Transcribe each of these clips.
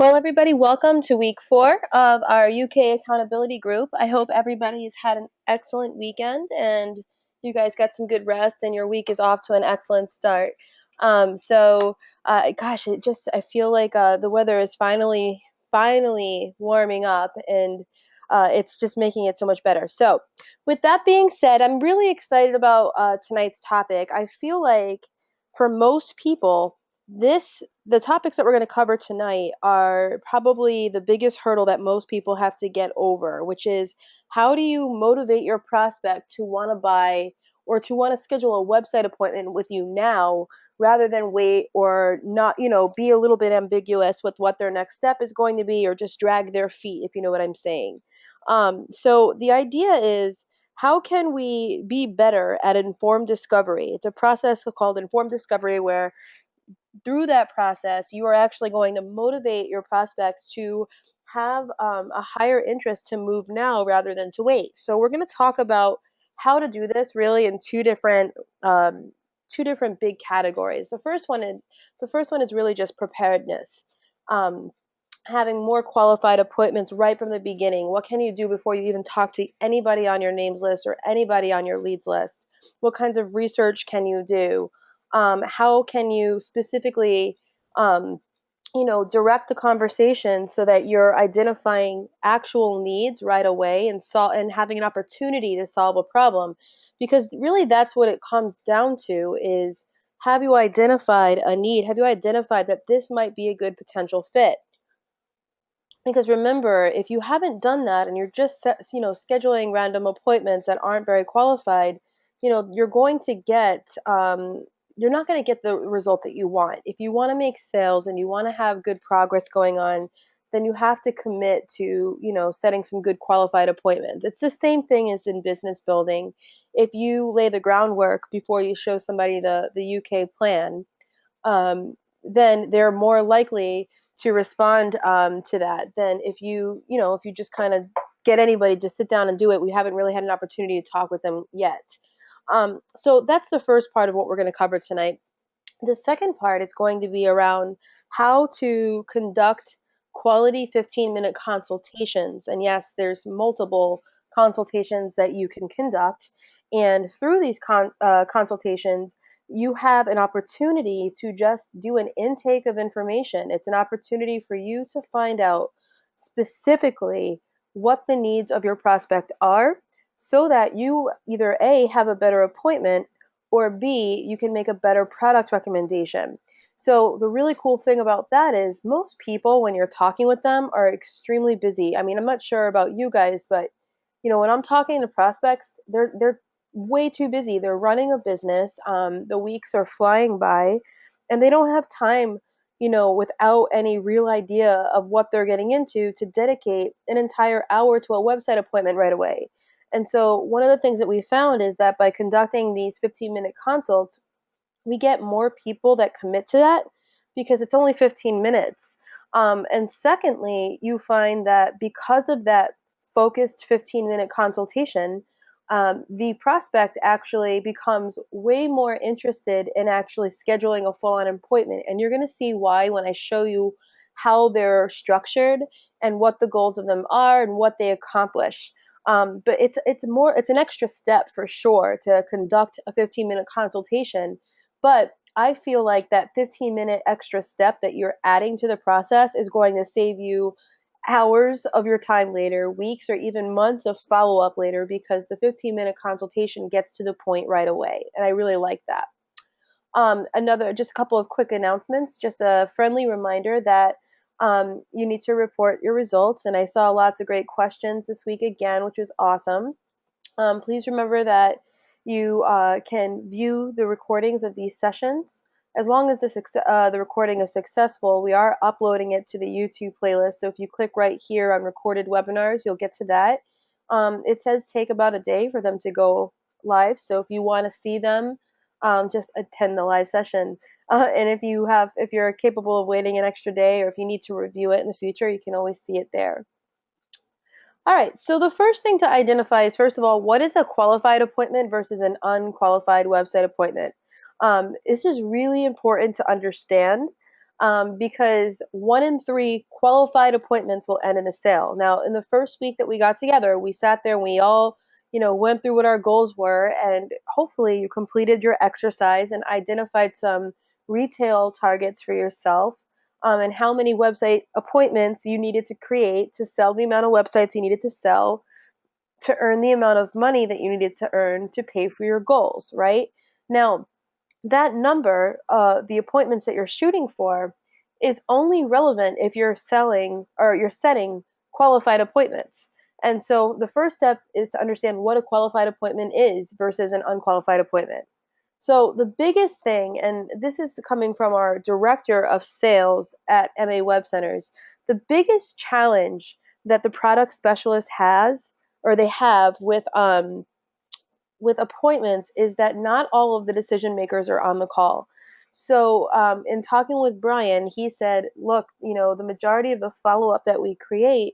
Well, everybody, welcome to week 4 of our UK accountability group. I hope everybody's had an excellent weekend and you guys got some good rest and your week is off to an excellent start. Gosh, I feel like the weather is finally warming up and it's just making it so much better. So, with that being said, I'm really excited about tonight's topic. I feel like for most people, the topics that we're going to cover tonight are probably the biggest hurdle that most people have to get over, which is how do you motivate your prospect to want to buy or to want to schedule a website appointment with you now rather than wait or not, be a little bit ambiguous with what their next step is going to be or just drag their feet, if you know what I'm saying. So the idea is, how can we be better at informed discovery? It's a process called informed discovery where through that process, you are actually going to motivate your prospects to have a higher interest to move now rather than to wait. So we're going to talk about how to do this really in two different big categories. The first one is really just preparedness. Um, Having more qualified appointments right from the beginning. What can you do before you even talk to anybody on your names list or anybody on your leads list? What kinds of research can you do? How can you specifically, um, direct the conversation so that you're identifying actual needs right away and having an opportunity to solve a problem? Because really, that's what it comes down to: is have you identified a need? Have you identified that this might be a good potential fit? Because remember, if you haven't done that and you're just scheduling random appointments that aren't very qualified, you're going to get you're not going to get the result that you want. If you want to make sales and you want to have good progress going on, then you have to commit to setting some good qualified appointments. It's the same thing as in business building. If you lay the groundwork before you show somebody the UK plan, then they're more likely to respond to that than if you just kind of get anybody to sit down and do it. We haven't really had an opportunity to talk with them yet. So that's the first part of what we're going to cover tonight. The second part is going to be around how to conduct quality 15-minute consultations. And yes, there's multiple consultations that you can conduct. And through these consultations, you have an opportunity to just do an intake of information. It's an opportunity for you to find out specifically what the needs of your prospect are so that you either A, have a better appointment, or B, you can make a better product recommendation. So the really cool thing about that is most people, when you're talking with them, are extremely busy. I mean, I'm not sure about you guys, but when I'm talking to prospects, they're way too busy. They're running a business. The weeks are flying by, and they don't have time, without any real idea of what they're getting into, to dedicate an entire hour to a website appointment right away. And so one of the things that we found is that by conducting these 15-minute consults, we get more people that commit to that because it's only 15 minutes. And secondly, you find that because of that focused 15-minute consultation, the prospect actually becomes way more interested in actually scheduling a full-on appointment. And you're going to see why when I show you how they're structured and what the goals of them are and what they accomplish. But it's an extra step for sure to conduct a 15-minute consultation. But I feel like that 15-minute extra step that you're adding to the process is going to save you hours of your time later, weeks or even months of follow-up later, because the 15-minute consultation gets to the point right away. And I really like that. Just a couple of quick announcements, just a friendly reminder that you need to report your results. And I saw lots of great questions this week again, which was awesome. Please remember that you can view the recordings of these sessions. As long as the recording is successful, we are uploading it to the YouTube playlist. So if you click right here on recorded webinars, you'll get to that. It says take about a day for them to go live. So if you want to see them, just attend the live session. And if you're capable of waiting an extra day, or if you need to review it in the future, you can always see it there. All right, so the first thing to identify is, first of all, what is a qualified appointment versus an unqualified website appointment? This is really important to understand. because 1 in 3 qualified appointments will end in a sale. Now, in the first week that we got together, we sat there and we all, went through what our goals were, and hopefully you completed your exercise and identified some retail targets for yourself, and how many website appointments you needed to create to sell the amount of websites you needed to sell to earn the amount of money that you needed to earn to pay for your goals, right? Now, that number, the appointments that you're shooting for, is only relevant if you're selling or you're setting qualified appointments. And so the first step is to understand what a qualified appointment is versus an unqualified appointment. So the biggest thing, and this is coming from our director of sales at MA Web Centers, the biggest challenge that the product specialist has or they have with appointments is that not all of the decision makers are on the call. So, in talking with Brian, he said, look, the majority of the follow up that we create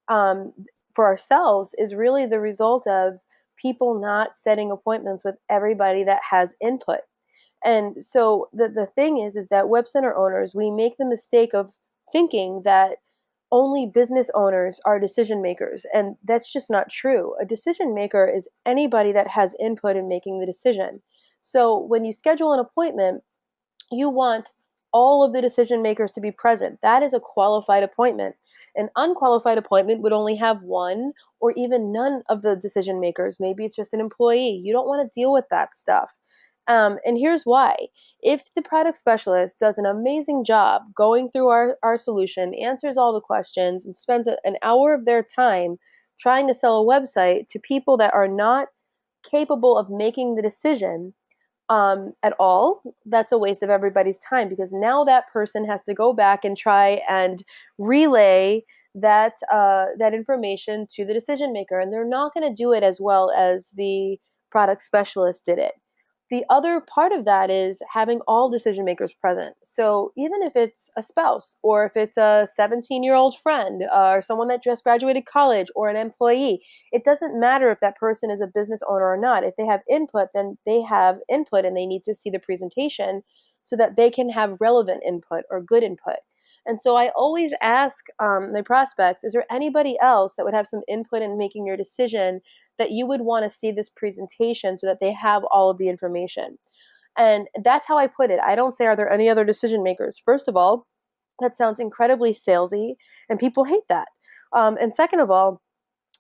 um, for ourselves is really the result of people not setting appointments with everybody that has input. And so the thing is that web center owners, we make the mistake of thinking that only business owners are decision makers, and that's just not true. A decision maker is anybody that has input in making the decision. So when you schedule an appointment, you want all of the decision makers to be present. That is a qualified appointment. An unqualified appointment would only have one or even none of the decision makers. Maybe it's just an employee. You don't want to deal with that stuff. And here's why. If the product specialist does an amazing job going through our solution, answers all the questions, and spends an hour of their time trying to sell a website to people that are not capable of making the decision, at all, that's a waste of everybody's time, because now that person has to go back and try and relay that information to the decision maker, and they're not going to do it as well as the product specialist did it. The other part of that is having all decision makers present. So even if it's a spouse or if it's a 17-year-old friend, or someone that just graduated college or an employee, it doesn't matter if that person is a business owner or not. If they have input, then they have input and they need to see the presentation so that they can have relevant input or good input. And so I always ask my prospects, is there anybody else that would have some input in making your decision that you would want to see this presentation so that they have all of the information? And that's how I put it. I don't say, are there any other decision makers? First of all, that sounds incredibly salesy, and people hate that. And second of all,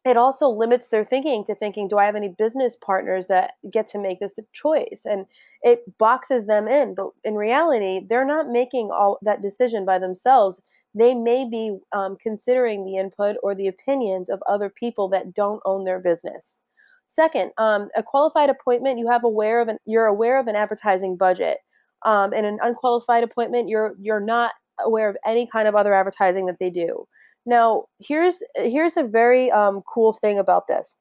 it also limits their thinking to thinking, do I have any business partners that get to make this choice? And it boxes them in. But in reality, they're not making all that decision by themselves. They may be considering the input or the opinions of other people that don't own their business. Second, a qualified appointment, you're aware of an advertising budget. In an unqualified appointment, you're not aware of any kind of other advertising that they do. Now, here's a very cool thing about this.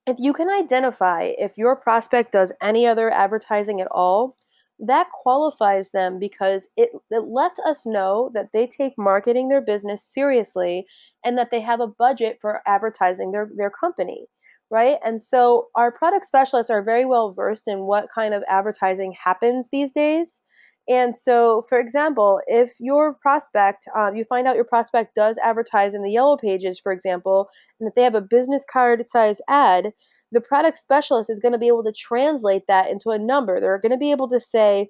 If you can identify if your prospect does any other advertising at all, that qualifies them, because it lets us know that they take marketing their business seriously and that they have a budget for advertising their company, right? And so our product specialists are very well versed in what kind of advertising happens these days. And so, for example, if your prospect, you find out your prospect does advertise in the yellow pages, for example, and that they have a business card size ad, the product specialist is going to be able to translate that into a number. They're going to be able to say,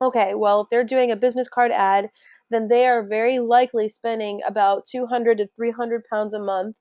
okay, well, if they're doing a business card ad, then they are very likely spending about 200 to 300 pounds a month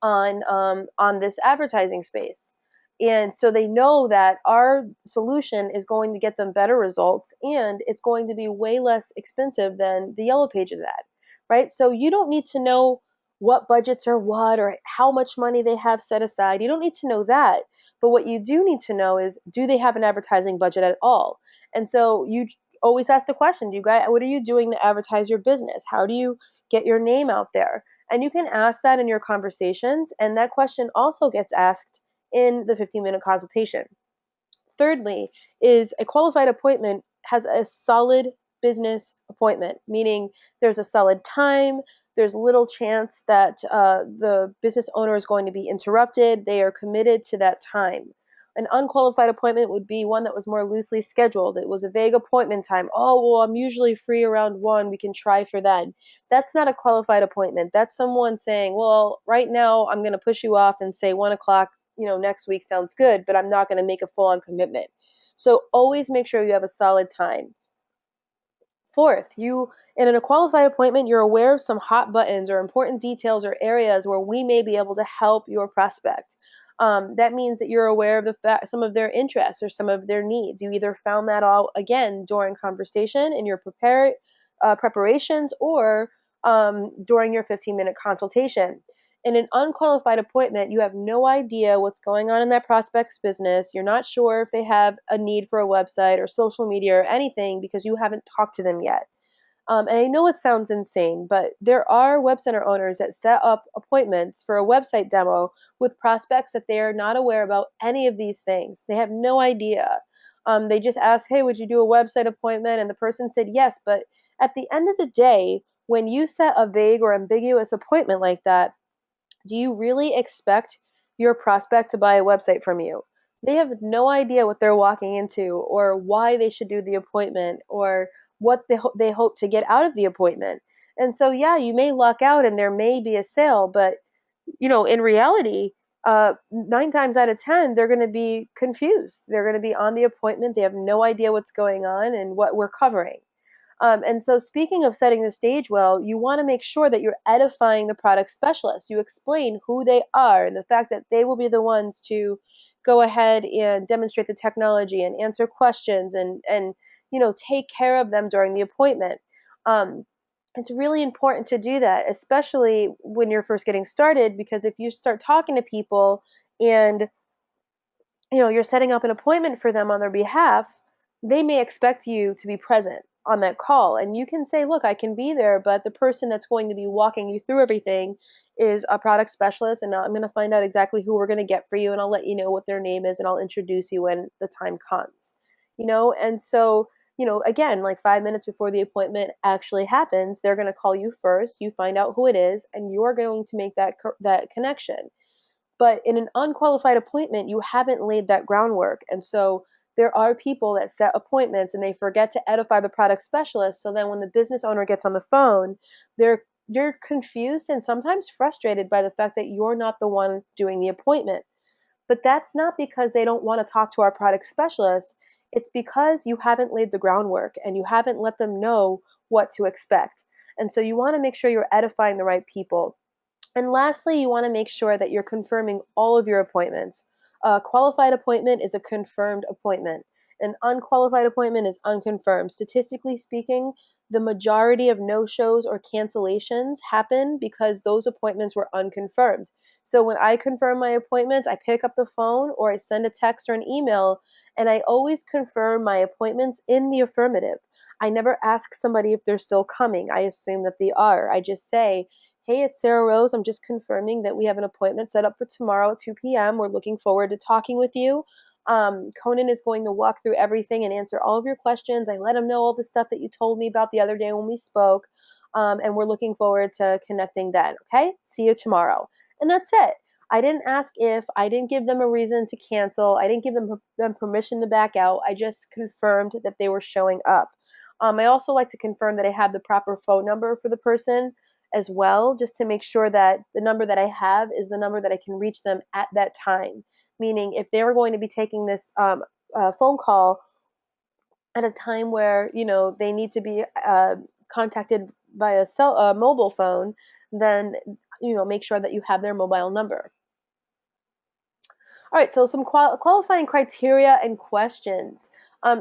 on this advertising space. And so they know that our solution is going to get them better results, and it's going to be way less expensive than the Yellow Pages ad, right? So you don't need to know what budgets are what or how much money they have set aside. You don't need to know that. But what you do need to know is, do they have an advertising budget at all? And so you always ask the question, what are you doing to advertise your business? How do you get your name out there? And you can ask that in your conversations, and that question also gets asked in the 15-minute consultation. Thirdly, is a qualified appointment has a solid business appointment, meaning there's a solid time, there's little chance that the business owner is going to be interrupted, they are committed to that time. An unqualified appointment would be one that was more loosely scheduled. It was a vague appointment time. Oh, well, I'm usually free around 1. We can try for then. That's not a qualified appointment. That's someone saying, well, right now I'm going to push you off and say 1 o'clock, next week sounds good, but I'm not going to make a full-on commitment. So always make sure you have a solid time. Fourth, in a qualified appointment, you're aware of some hot buttons or important details or areas where we may be able to help your prospect. That means that you're aware of some of their interests or some of their needs. You either found that all again during conversation in your preparations or during your 15-minute consultation. In an unqualified appointment, you have no idea what's going on in that prospect's business. You're not sure if they have a need for a website or social media or anything because you haven't talked to them yet. And I know it sounds insane, but there are WebCenter owners that set up appointments for a website demo with prospects that they are not aware about any of these things. They have no idea. They just ask, hey, would you do a website appointment? And the person said yes. But at the end of the day, when you set a vague or ambiguous appointment like that, do you really expect your prospect to buy a website from you? They have no idea what they're walking into or why they should do the appointment or what they hope to get out of the appointment. And so, yeah, you may luck out and there may be a sale, but in reality, 9 times out of 10, they're going to be confused. They're going to be on the appointment. They have no idea what's going on and what we're covering. And so, speaking of setting the stage well, you want to make sure that you're edifying the product specialist. You explain who they are and the fact that they will be the ones to go ahead and demonstrate the technology and answer questions and take care of them during the appointment. Um, it's really important to do that, especially when you're first getting started, because if you start talking to people and you're setting up an appointment for them on their behalf, they may expect you to be present on that call. And you can say, look, I can be there, but the person that's going to be walking you through everything is a product specialist, and I'm going to find out exactly who we're going to get for you, and I'll let you know what their name is, and I'll introduce you when the time comes. And so, again, like 5 minutes before the appointment actually happens, they're going to call you first, you find out who it is, and you're going to make that connection. But in an unqualified appointment, you haven't laid that groundwork. And so there are people that set appointments and they forget to edify the product specialist. So then when the business owner gets on the phone, they're confused and sometimes frustrated by the fact that you're not the one doing the appointment. But that's not because they don't want to talk to our product specialist. It's because you haven't laid the groundwork and you haven't let them know what to expect. And so you want to make sure you're edifying the right people. And lastly, you want to make sure that you're confirming all of your appointments. A qualified appointment is a confirmed appointment. An unqualified appointment is unconfirmed. Statistically speaking, the majority of no-shows or cancellations happen because those appointments were unconfirmed. So when I confirm my appointments, I pick up the phone or I send a text or an email, and I always confirm my appointments in the affirmative. I never ask somebody if they're still coming. I assume that they are. I just say, hey, it's Sarah Rose. I'm just confirming that we have an appointment set up for tomorrow at 2 p.m. We're looking forward to talking with you. Conan is going to walk through everything and answer all of your questions. I let him know all the stuff that you told me about the other day when we spoke. And we're looking forward to connecting then. Okay? See you tomorrow. And that's it. I didn't ask if, I didn't give them a reason to cancel. I didn't give them permission to back out. I just confirmed that they were showing up. I also like to confirm that I have the proper phone number for the person as well, just to make sure that the number that I have is the number that I can reach them at that time. Meaning, if they were going to be taking this phone call at a time where they need to be contacted via mobile phone, then make sure that you have their mobile number. All right, so some qualifying criteria and questions.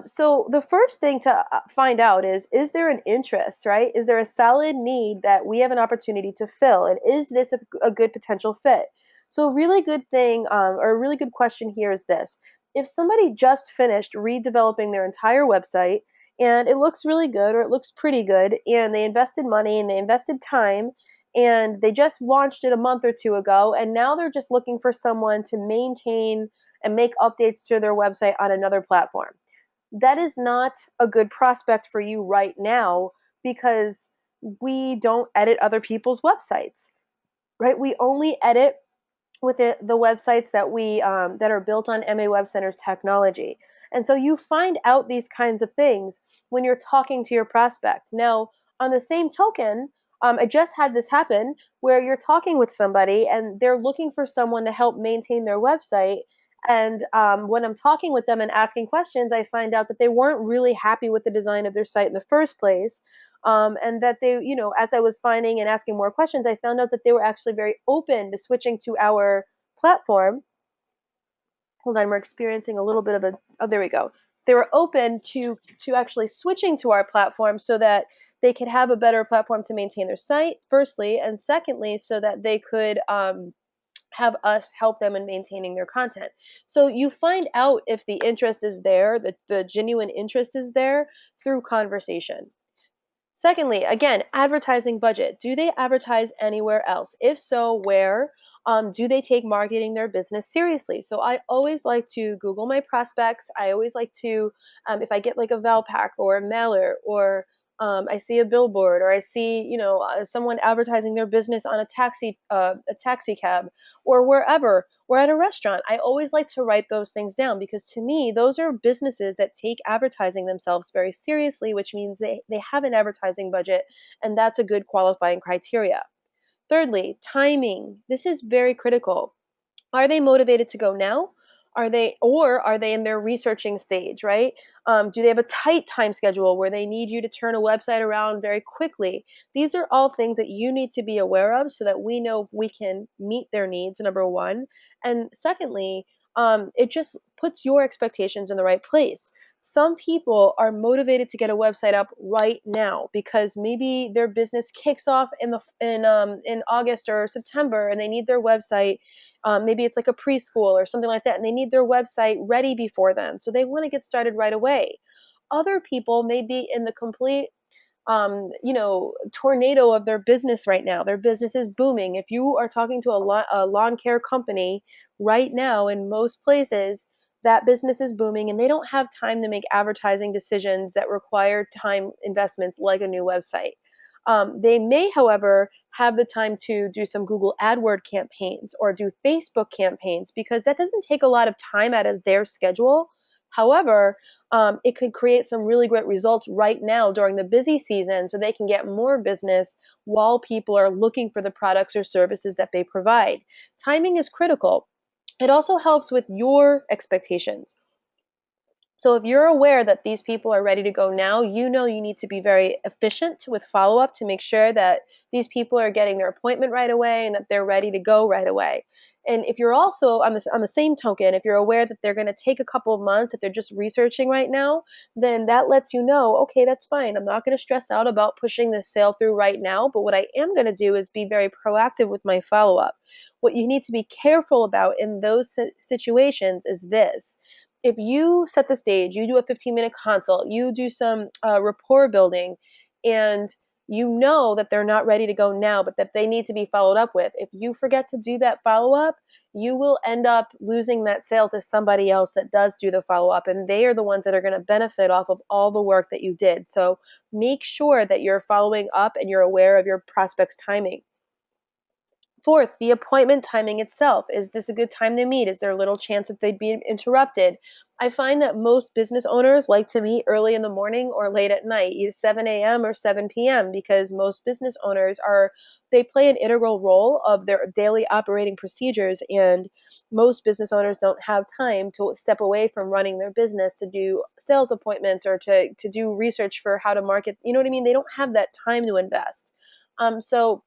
So the first thing to find out is there an interest, right? Is there a solid need that we have an opportunity to fill? And is this a good potential fit? So a really good thing, or a really good question here is this. If somebody just finished redeveloping their entire website and it looks really good or it looks pretty good and they invested money and they invested time and they just launched it a month or two ago, and now they're just looking for someone to maintain and make updates to their website on another platform. That is not a good prospect for you right now because we don't edit other people's websites, right? We only edit with the websites that we that are built on MA Web Center's technology. And so you find out these kinds of things when you're talking to your prospect. Now, on the same token, I just had this happen where you're talking with somebody and they're looking for someone to help maintain their website. And when I'm talking with them and asking questions, I find out that they weren't really happy with the design of their site in the first place. And that they, as I was finding and asking more questions, I found out that they were actually very open to switching to our platform. Hold on, we're experiencing a little bit of a, oh, there we go. They were open to actually switching to our platform so that they could have a better platform to maintain their site, firstly, and secondly, so that they could have us help them in maintaining their content. So you find out if the interest is there, the genuine interest is there through conversation. Secondly, again, advertising budget. Do they advertise anywhere else? If so, where? Do they take marketing their business seriously? So I always like to Google my prospects. I always like to, if I get like a Valpak or a mailer, or I see a billboard, or I see, someone advertising their business on a taxi cab, or wherever, or at a restaurant. I always like to write those things down because to me, those are businesses that take advertising themselves very seriously, which means they have an advertising budget, and that's a good qualifying criteria. Thirdly, timing. This is very critical. Are they motivated to go now? Are they in their researching stage, right? Do they have a tight time schedule where they need you to turn a website around very quickly? These are all things that you need to be aware of so that we know if we can meet their needs, number one. And secondly, it just puts your expectations in the right place. Some people are motivated to get a website up right now because maybe their business kicks off in August or September, and they need their website. Maybe it's like a preschool or something like that, and they need their website ready before then. So they want to get started right away. Other people may be in the complete tornado of their business right now. Their business is booming. If you are talking to a lawn care company right now, in most places, that business is booming and they don't have time to make advertising decisions that require time investments like a new website. They may, however, have the time to do some Google AdWord campaigns or do Facebook campaigns because that doesn't take a lot of time out of their schedule. However, it could create some really great results right now during the busy season so they can get more business while people are looking for the products or services that they provide. Timing is critical. It also helps with your expectations. So if you're aware that these people are ready to go now, you know you need to be very efficient with follow-up to make sure that these people are getting their appointment right away and that they're ready to go right away. And if you're also on the same token, if you're aware that they're going to take a couple of months, that they're just researching right now, then that lets you know, okay, that's fine. I'm not going to stress out about pushing this sale through right now, but what I am going to do is be very proactive with my follow-up. What you need to be careful about in those situations is this: if you set the stage, you do a 15-minute consult, you do some rapport building, and you know that they're not ready to go now, but that they need to be followed up with. If you forget to do that follow up, you will end up losing that sale to somebody else that does do the follow up, and they are the ones that are going to benefit off of all the work that you did. So make sure that you're following up and you're aware of your prospect's timing. Fourth, the appointment timing itself. Is this a good time to meet? Is there a little chance that they'd be interrupted? I find that most business owners like to meet early in the morning or late at night, either 7 a.m. or 7 p.m., because most business owners they play an integral role of their daily operating procedures, and most business owners don't have time to step away from running their business to do sales appointments or to do research for how to market. You know what I mean? They don't have that time to invest. So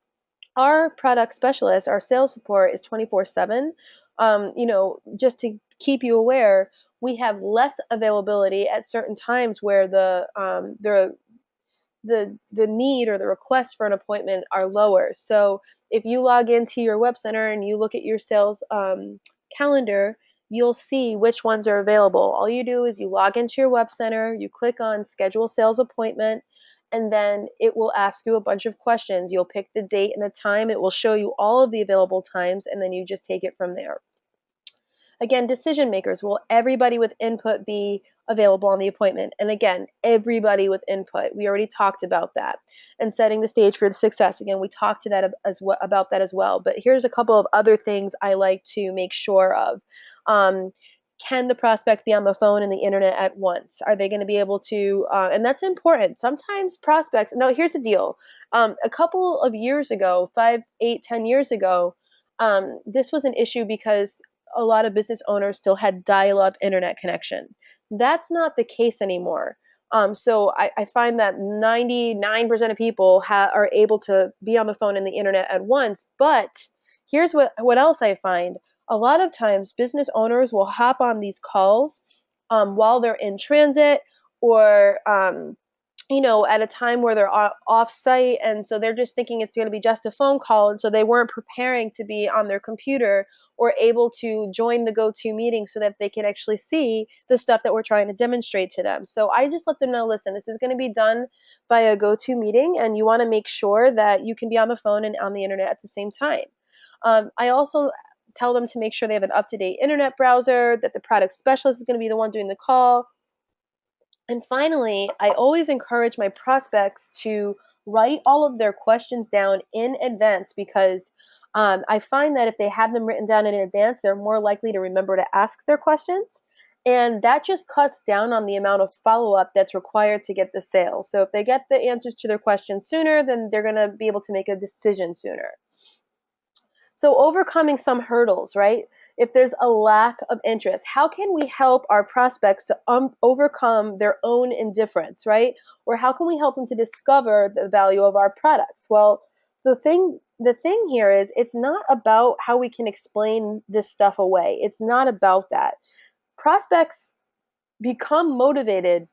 our product specialist, our sales support is 24/7. Just to keep you aware, we have less availability at certain times where the need or the request for an appointment are lower. So if you log into your web center and you look at your sales calendar, you'll see which ones are available. All you do is you log into your web center, you click on schedule sales appointment, and then it will ask you a bunch of questions. You'll pick the date and the time. It will show you all of the available times, and then you just take it from there. Again, decision makers. Will everybody with input be available on the appointment? And again, everybody with input. We already talked about that. And setting the stage for the success. Again, we talked to that about that as well. But here's a couple of other things I like to make sure of. Can the prospect be on the phone and the internet at once? Are they going to be able to? And that's important. Sometimes prospects. No, here's the deal. A couple of years ago, 5, 8, 10 years ago, this was an issue because a lot of business owners still had dial-up internet connection. That's not the case anymore. So I find that 99% of people are able to be on the phone and the internet at once. But here's what else I find. A lot of times business owners will hop on these calls while they're in transit or at a time where they're off site, and so they're just thinking it's going to be just a phone call, and so they weren't preparing to be on their computer or able to join the go-to meeting so that they can actually see the stuff that we're trying to demonstrate to them. So I just let them know, listen, this is going to be done by a go-to meeting, and you want to make sure that you can be on the phone and on the internet at the same time. I also tell them to make sure they have an up-to-date internet browser, that the product specialist is going to be the one doing the call. And finally, I always encourage my prospects to write all of their questions down in advance because I find that if they have them written down in advance, they're more likely to remember to ask their questions. And that just cuts down on the amount of follow-up that's required to get the sale. So if they get the answers to their questions sooner, then they're going to be able to make a decision sooner. So overcoming some hurdles, right? If there's a lack of interest, how can we help our prospects to overcome their own indifference, right? Or how can we help them to discover the value of our products? Well, the thing here is it's not about how we can explain this stuff away. It's not about that. Prospects become motivated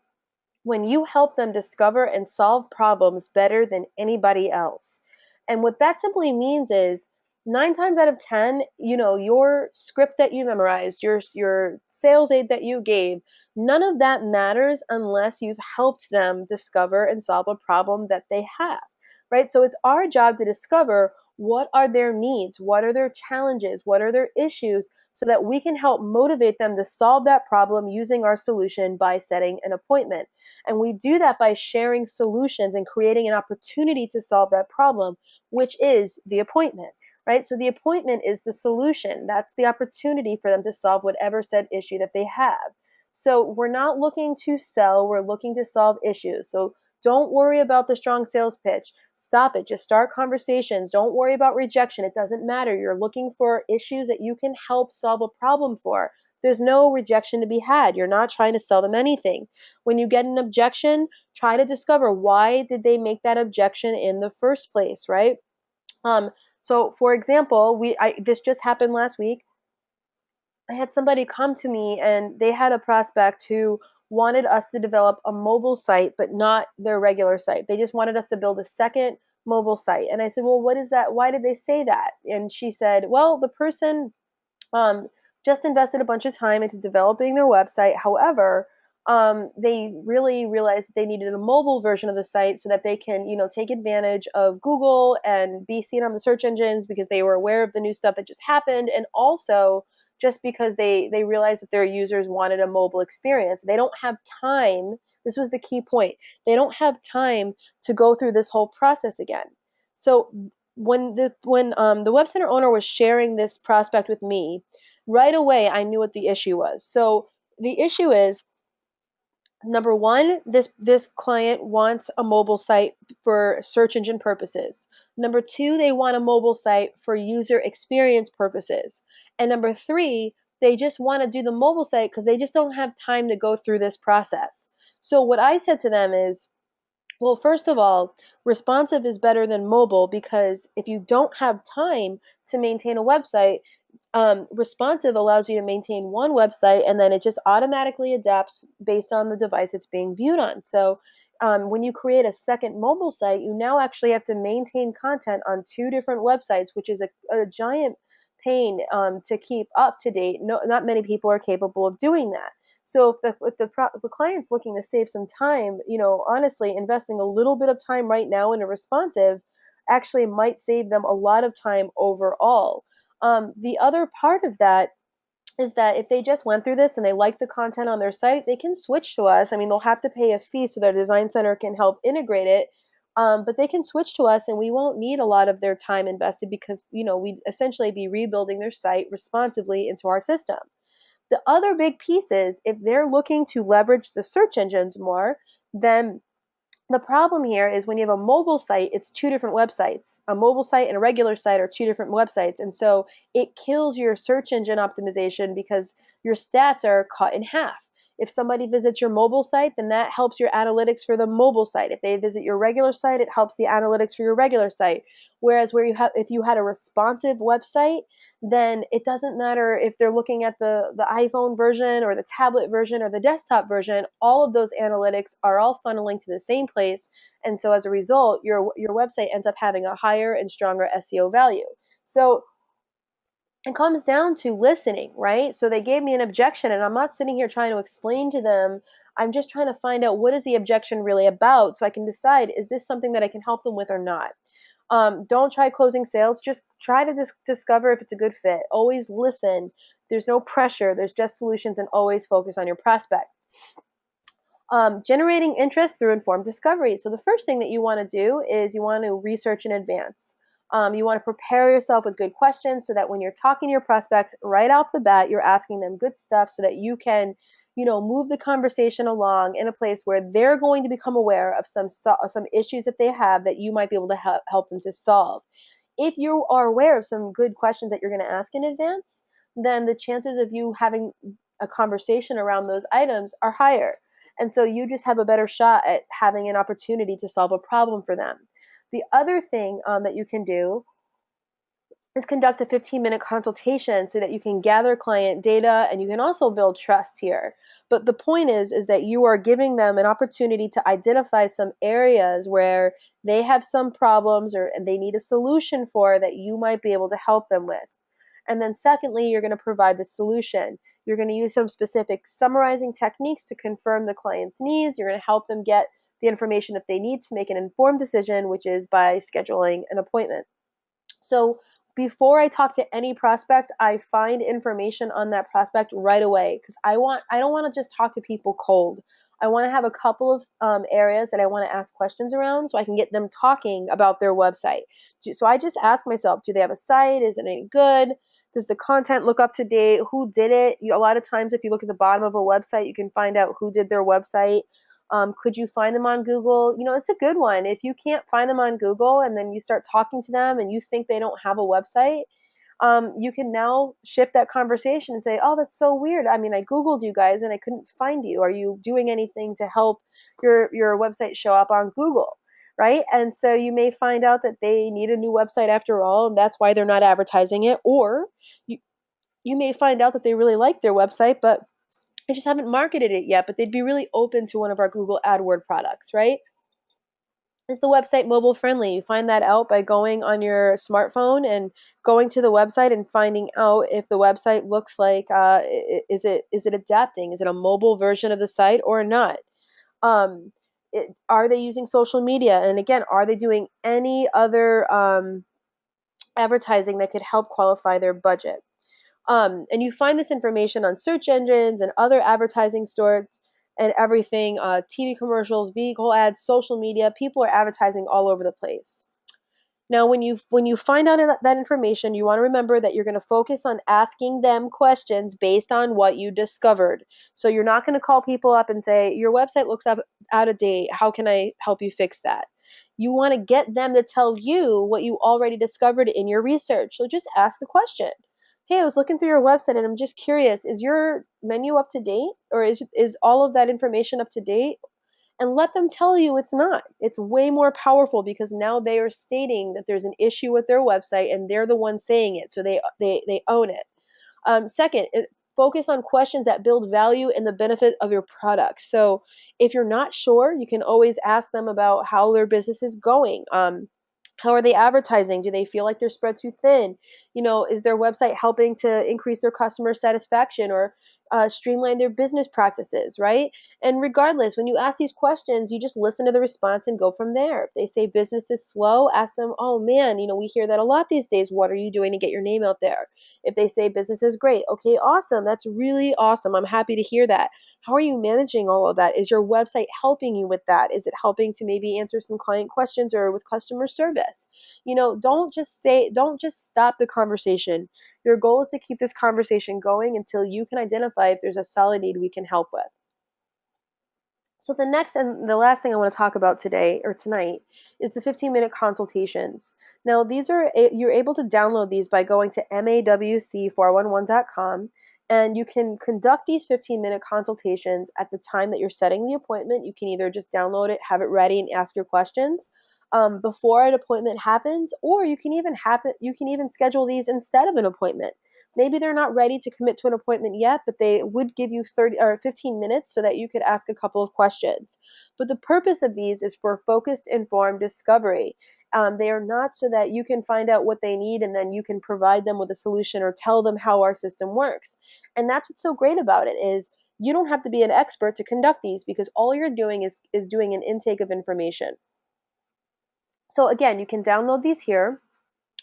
when you help them discover and solve problems better than anybody else. And what that simply means is 9 times out of 10, your script that you memorized, your sales aid that you gave, none of that matters unless you've helped them discover and solve a problem that they have, right? So it's our job to discover what are their needs, what are their challenges, what are their issues, so that we can help motivate them to solve that problem using our solution by setting an appointment. And we do that by sharing solutions and creating an opportunity to solve that problem, which is the appointment, right? So the appointment is the solution. That's the opportunity for them to solve whatever said issue that they have. So we're not looking to sell, we're looking to solve issues. So don't worry about the strong sales pitch. Stop it. Just start conversations. Don't worry about rejection. It doesn't matter. You're looking for issues that you can help solve a problem for. There's no rejection to be had. You're not trying to sell them anything. When you get an objection, try to discover why did they make that objection in the first place, right? So for example, this just happened last week. I had somebody come to me and they had a prospect who wanted us to develop a mobile site, but not their regular site. They just wanted us to build a second mobile site. And I said, well, what is that? Why did they say that? And she said, well, the person just invested a bunch of time into developing their website. However, they really realized that they needed a mobile version of the site so that they can, take advantage of Google and be seen on the search engines because they were aware of the new stuff that just happened. And also just because they realized that their users wanted a mobile experience. They don't have time. This was the key point. They don't have time to go through this whole process again. So when the WebCenter owner was sharing this prospect with me, right away I knew what the issue was. So the issue is, number one, this client wants a mobile site for search engine purposes. Number two, they want a mobile site for user experience purposes. And number three, they just want to do the mobile site because they just don't have time to go through this process. So what I said to them is, well, first of all, responsive is better than mobile because if you don't have time to maintain a website, responsive allows you to maintain one website and then it just automatically adapts based on the device it's being viewed on. So when you create a second mobile site, you now actually have to maintain content on 2 different websites, which is a giant pain to keep up to date. No, not many people are capable of doing that. So if the client's looking to save some time, honestly, investing a little bit of time right now in a responsive actually might save them a lot of time overall. The other part of that is that if they just went through this and they like the content on their site, they can switch to us. I mean, they'll have to pay a fee so their design center can help integrate it. But they can switch to us and we won't need a lot of their time invested because, we'd essentially be rebuilding their site responsively into our system. The other big piece is if they're looking to leverage the search engines more, then the problem here is when you have a mobile site, it's two different websites. A mobile site and a regular site are two different websites. And so it kills your search engine optimization because your stats are cut in half. If somebody visits your mobile site, then that helps your analytics for the mobile site. If they visit your regular site, it helps the analytics for your regular site. Whereas if you had a responsive website, then it doesn't matter if they're looking at the iPhone version or the tablet version or the desktop version, all of those analytics are all funneling to the same place. And so as a result, your website ends up having a higher and stronger SEO value. So it comes down to listening, right? So they gave me an objection and I'm not sitting here trying to explain to them. I'm just trying to find out what is the objection really about so I can decide, is this something that I can help them with or not? Don't try closing sales. Just try to discover if it's a good fit. Always listen. There's no pressure. There's just solutions, and always focus on your prospect. Generating interest through informed discovery. So the first thing that you want to do is you want to research in advance. You want to prepare yourself with good questions so that when you're talking to your prospects right off the bat, you're asking them good stuff so that you can, move the conversation along in a place where they're going to become aware of some issues that they have that you might be able to help them to solve. If you are aware of some good questions that you're going to ask in advance, then the chances of you having a conversation around those items are higher. And so you just have a better shot at having an opportunity to solve a problem for them. The other thing that you can do is conduct a 15-minute consultation so that you can gather client data and you can also build trust here. But the point is that you are giving them an opportunity to identify some areas where they have some problems and they need a solution for that you might be able to help them with. And then secondly, you're going to provide the solution. You're going to use some specific summarizing techniques to confirm the client's needs. You're going to help them get the information that they need to make an informed decision, which is by scheduling an appointment. So before I talk to any prospect, I find information on that prospect right away because I don't want to just talk to people cold. I want to have a couple of areas that I want to ask questions around so I can get them talking about their website. So I just ask myself, do they have a site? Is it any good? Does the content look up to date? Who did it? A lot of times if you look at the bottom of a website, you can find out who did their website. Could you find them on Google? It's a good one. If you can't find them on Google and then you start talking to them and you think they don't have a website, you can now shift that conversation and say, oh, that's so weird. I mean, I Googled you guys and I couldn't find you. Are you doing anything to help your website show up on Google? Right? And so you may find out that they need a new website after all, and that's why they're not advertising it. Or you may find out that they really like their website, but they just haven't marketed it yet, but they'd be really open to one of our Google AdWord products, right? Is the website mobile friendly? You find that out by going on your smartphone and going to the website and finding out if the website looks like, is it adapting? Is it a mobile version of the site or not? Are they using social media? And again, are they doing any other advertising that could help qualify their budget? And you find this information on search engines and other advertising stores and everything, TV commercials, vehicle ads, social media. People are advertising all over the place. Now, when you find out that information, you want to remember that you're going to focus on asking them questions based on what you discovered. So you're not going to call people up and say, your website looks out of date. How can I help you fix that? You want to get them to tell you what you already discovered in your research. So just ask the question. Hey, I was looking through your website and I'm just curious, is your menu up to date? Or is all of that information up to date? And let them tell you it's not. It's way more powerful because now they are stating that there's an issue with their website and they're the ones saying it, so they own it. Second, focus on questions that build value and the benefit of your product. So if you're not sure, you can always ask them about how their business is going. How are they advertising? Do they feel like they're spread too thin? Is their website helping to increase their customer satisfaction? Or streamline their business practices, right? And regardless, when you ask these questions, you just listen to the response and go from there. If they say business is slow, ask them, oh man, we hear that a lot these days. What are you doing to get your name out there? If they say business is great, okay, awesome. That's really awesome. I'm happy to hear that. How are you managing all of that? Is your website helping you with that? Is it helping to maybe answer some client questions or with customer service? Don't just stop the conversation. Your goal is to keep this conversation going until you can identify if there's a solid need we can help with. So the next and the last thing I want to talk about today or tonight is the 15-minute consultations. Now you're able to download these by going to mawc411.com, and you can conduct these 15-minute consultations at the time that you're setting the appointment. You can either just download it, have it ready, and ask your questions before an appointment happens, or you can even schedule these instead of an appointment. Maybe they're not ready to commit to an appointment yet, but they would give you 30 or 15 minutes so that you could ask a couple of questions. But the purpose of these is for focused, informed discovery. They are not so that you can find out what they need and then you can provide them with a solution or tell them how our system works. And that's what's so great about it is you don't have to be an expert to conduct these because all you're doing is doing an intake of information. So again, you can download these here.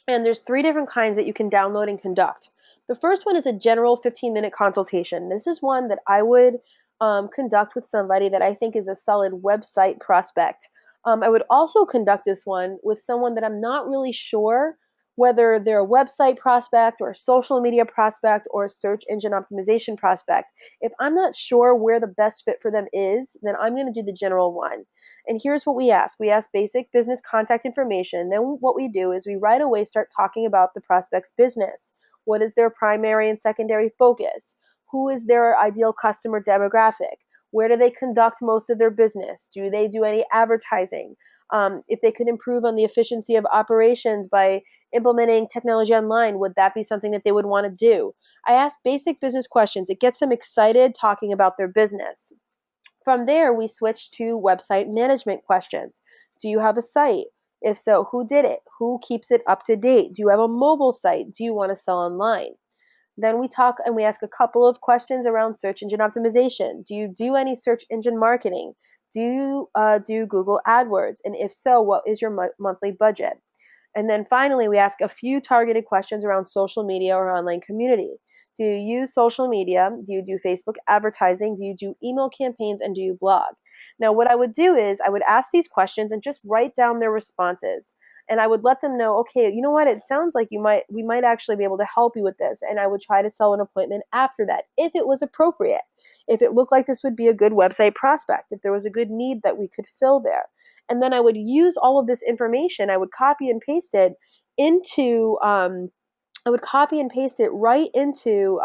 And there's 3 different kinds that you can download and conduct. The first one is a general 15-minute consultation. This is one that I would conduct with somebody that I think is a solid website prospect. I would also conduct this one with someone that I'm not really sure whether they're a website prospect or a social media prospect or a search engine optimization prospect. If I'm not sure where the best fit for them is, then I'm going to do the general one. And here's what we ask. We ask basic business contact information. Then what we do is we right away start talking about the prospect's business. What is their primary and secondary focus? Who is their ideal customer demographic? Where do they conduct most of their business? Do they do any advertising? If they could improve on the efficiency of operations by implementing technology online, would that be something that they would want to do? I ask basic business questions. It gets them excited talking about their business. From there, we switch to website management questions. Do you have a site? If so, who did it? Who keeps it up to date? Do you have a mobile site? Do you want to sell online? Then we talk and we ask a couple of questions around search engine optimization. Do you do any search engine marketing? Do you do Google AdWords? And if so, what is your monthly budget? And then finally, we ask a few targeted questions around social media or online community. Do you use social media? Do you do Facebook advertising? Do you do email campaigns? And do you blog? Now, what I would do is I would ask these questions and just write down their responses. And I would let them know, okay, you know what? It sounds like we might actually be able to help you with this. And I would try to sell an appointment after that if it was appropriate, if it looked like this would be a good website prospect, if there was a good need that we could fill there. And then I would use all of this information. I would copy and paste it into, I would copy and paste it right into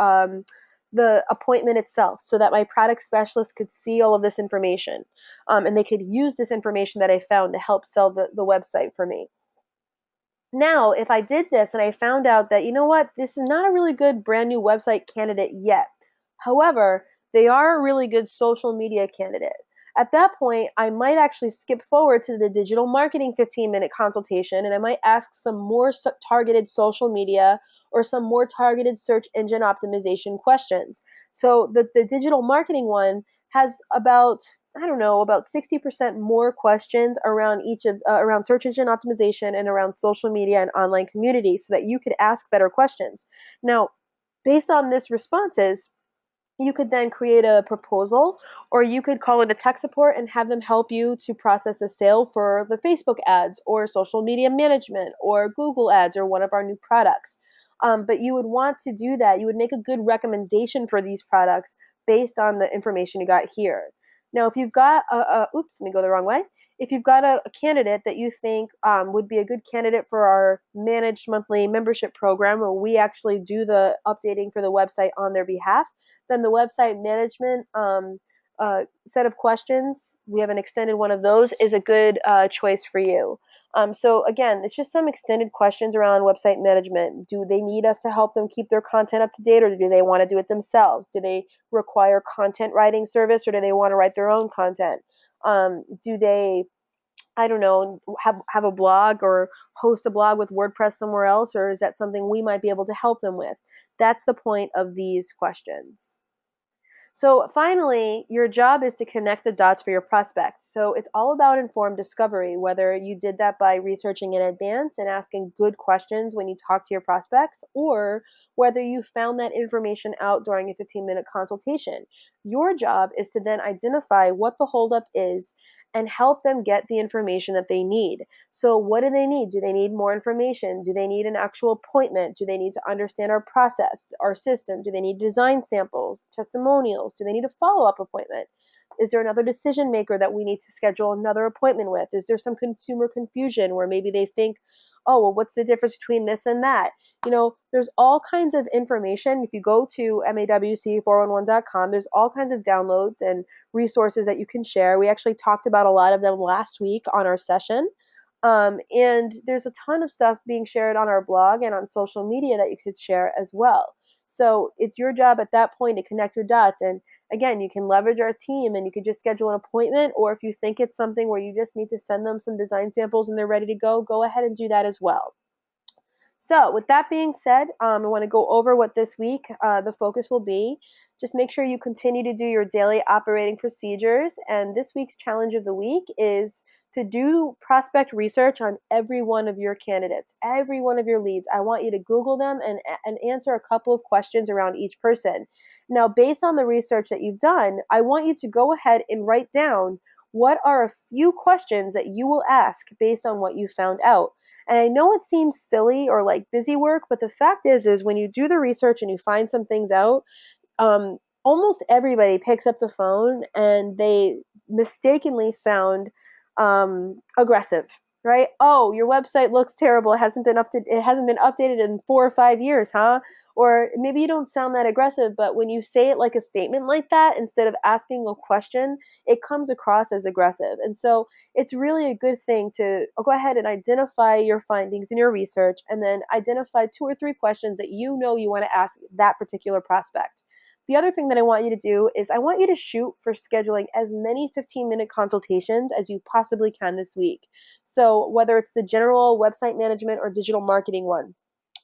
the appointment itself so that my product specialist could see all of this information. And they could use this information that I found to help sell the website for me. Now, if I did this and I found out that, you know what, this is not a really good brand new website candidate yet. However, they are a really good social media candidate. At that point, I might actually skip forward to the digital marketing 15-minute consultation and I might ask some more targeted social media or some more targeted search engine optimization questions. So the digital marketing one has about 60% more questions around around search engine optimization and around social media and online community so that you could ask better questions. Now, based on this responses, you could then create a proposal or you could call in a tech support and have them help you to process a sale for the Facebook ads or social media management or Google ads or one of our new products. But you would want to do that. You would make a good recommendation for these products based on the information you got here. Now, if you've got oops, let me go the wrong way. If you've got a candidate that you think would be a good candidate for our managed monthly membership program, where we actually do the updating for the website on their behalf, then the website management set of questions, we have an extended one of those, is a good choice for you. So again, it's just some extended questions around website management. Do they need us to help them keep their content up to date, or do they want to do it themselves? Do they require content writing service, or do they want to write their own content? Do they, I don't know, have a blog or host a blog with WordPress somewhere else, or is that something we might be able to help them with? That's the point of these questions. So finally, your job is to connect the dots for your prospects. So it's all about informed discovery, whether you did that by researching in advance and asking good questions when you talk to your prospects, or whether you found that information out during a 15-minute consultation. Your job is to then identify what the holdup is and help them get the information that they need. So what do they need? Do they need more information? Do they need an actual appointment? Do they need to understand our process, our system? Do they need design samples, testimonials? Do they need a follow-up appointment? Is there another decision maker that we need to schedule another appointment with? Is there some consumer confusion where maybe they think, oh, well, what's the difference between this and that? There's all kinds of information. If you go to mawc411.com, there's all kinds of downloads and resources that you can share. We actually talked about a lot of them last week on our session. And there's a ton of stuff being shared on our blog and on social media that you could share as well. So it's your job at that point to connect your dots. And again, you can leverage our team and you could just schedule an appointment. Or if you think it's something where you just need to send them some design samples and they're ready to go ahead and do that as well. So with that being said, I want to go over what this week the focus will be. Just make sure you continue to do your daily operating procedures. And this week's challenge of the week is to do prospect research on every one of your candidates, every one of your leads. I want you to Google them and answer a couple of questions around each person. Now, based on the research that you've done, I want you to go ahead and write down what are a few questions that you will ask based on what you found out. And I know it seems silly or like busy work, but the fact is when you do the research and you find some things out, almost everybody picks up the phone and they mistakenly sound aggressive, right? Oh, your website looks terrible. It hasn't been updated in 4 or 5 years, huh? Or maybe you don't sound that aggressive, but when you say it like a statement like that, instead of asking a question, it comes across as aggressive. And so it's really a good thing to go ahead and identify your findings in your research and then identify 2 or 3 questions that you want to ask that particular prospect. The other thing that I want you to do is I want you to shoot for scheduling as many 15-minute consultations as you possibly can this week. So whether it's the general website management or digital marketing one.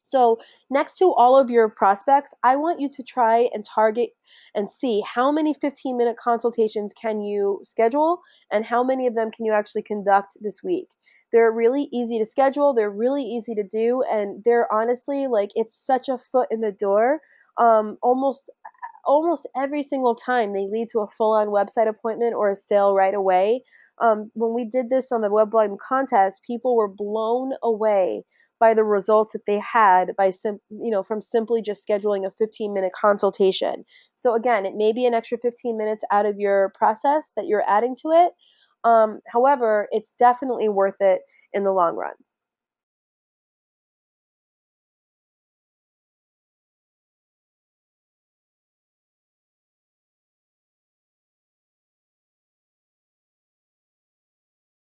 So next to all of your prospects, I want you to try and target and see how many 15-minute consultations can you schedule and how many of them can you actually conduct this week. They're really easy to schedule, they're really easy to do, and they're honestly like it's such a foot in the door. Almost every single time they lead to a full-on website appointment or a sale right away. When we did this on the web blog contest, people were blown away by the results that they had from simply just scheduling a 15-minute consultation. So again, it may be an extra 15 minutes out of your process that you're adding to it. However, it's definitely worth it in the long run.